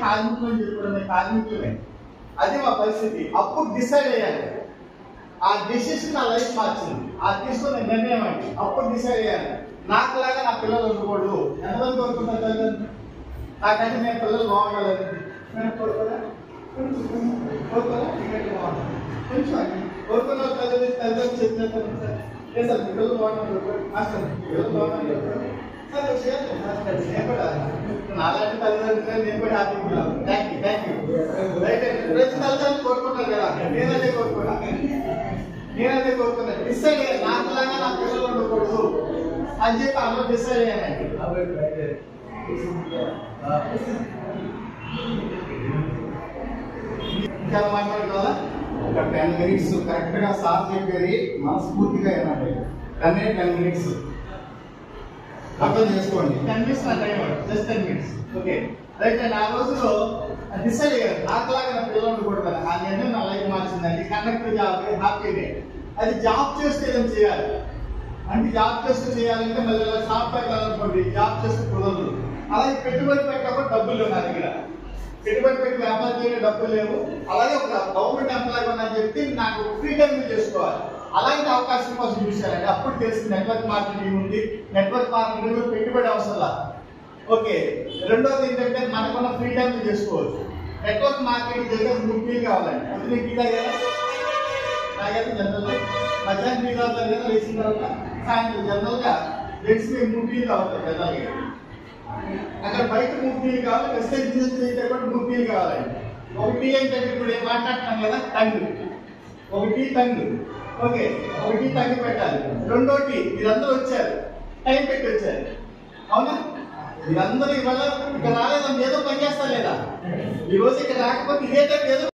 కార్మికులు అని చెప్పుకోవడం కార్మికులమే. అది మా పరిస్థితి. అప్పుడు డిసైడ్ అయ్యాను. ఆ డిసిషన్ నా లైఫ్ మార్చింది. ఆ తీసుకున్న నిర్ణయం అంటే అప్పుడు డిసైడ్ అయ్యాను, నాకులాగా నా పిల్లలు ఉండకూడదు. ఎంతమంది కోరుకుంటారు తల్లిదండ్రులు? నాకంటే నేను పిల్లలు బాగుండాలని కోరుకోరా? కోరుకోరా? కొంచెం కోరుకున్న తల్లిదండ్రులు చెప్పినట్టు లేదు సార్, పిల్లలు బాగున్నారు, పిల్లలు బాగున్నారు సార్, నేను కూడా నాలాంటి తల్లిదండ్రులు నేను కూడా హ్యాపీగా థ్యాంక్ యూ. రైట్, ప్రతి తల్లిదండ్రులు కోరుకుంటారు కదా, నేనదే కోరుకున్నా. డిసైడ్ అయ్యాను, నాకులాగా నా పిల్లలు ఉండకూడదు అని చెప్పి అందులో డిసైడ్ అయ్యానండి. ఇంకా మాట్లాడుకోవాలా? ఒక 10 minutes కరెక్ట్ గా సార్ చెప్పేది మనస్ఫూర్తిగా ఏమంటే 10 minutes అర్థం చేసుకోండి. 10 minutes నా time, just 10 minutes. Okay right. And ఆ రోజులో డిసైడ్ అయ్యారు, నాకులాగా నా పిల్లలు ఉండకూడదు. ఆ నిర్ణయం నా లైఫ్ మార్చిందండి. కండక్టర్ జాబ్ హ్యాపీనే. అది జాబ్ చేస్తే ఏం చేయాలి అంటే, జాబ్ చేస్తూ చేయాలంటే మళ్ళీ సాఫ్ట్వేర్ కావాలనుకోండి, జాబ్ చేస్తూ కుదరదు. అలాగే పెట్టుబడి పెట్టినప్పుడు డబ్బులు లేవు నా దగ్గర, పెట్టుబడి పెట్టి వ్యాపారం చేయడం డబ్బులు లేవు. అలాగే ఒక గవర్నమెంట్ ఎంప్లాయీ అని చెప్పి నాకు ఫ్రీ టైం చేసుకోవాలి. అలాంటి అవకాశం కోసం చూశానండి. అప్పుడు తెలిసి నెట్వర్క్ మార్కెటింగ్ ఉంది. నెట్వర్క్ మార్కెటింగ్ పెట్టుబడి అవసరం. ఓకే, రెండోది ఏంటంటే మనకున్న ఫ్రీ టైం చేసుకోవచ్చు. నెట్వర్క్ మార్కెటింగ్ దగ్గర 3 టీలు కావాలండి. అది నీకు టీ తాగాలి జనరల్గా, మధ్యాహ్నం టీ తాగుతారు కదా లేచిన తర్వాత, సాయంత్రం జనరల్గా లెట్స్ 3 టీలు కావాలి జనరల్గా. అక్కడ బయట 3 టీలు కావాలి, వెస్టర్న్ బిజినెస్ చేసే కూడా 3 టీలు కావాలండి. ఒక టీ ఏంటంటే ఇప్పుడు ఏం మాట్లాడుతున్నాం కదా, టంగు, ఒక టీ టంగు. ఓకే, ఒక టీ టంగు పెట్టాలి. రెండో టీ మీరందరూ వచ్చారు, టైం పెట్టి వచ్చారు, అవునా? మీరందరూ ఇవాళ ఇక్కడ రాలేదని ఏదో పని చేస్తా లేదా? ఈ రోజు ఇక్కడ రాకపోతే ఇదే టైం ఏదో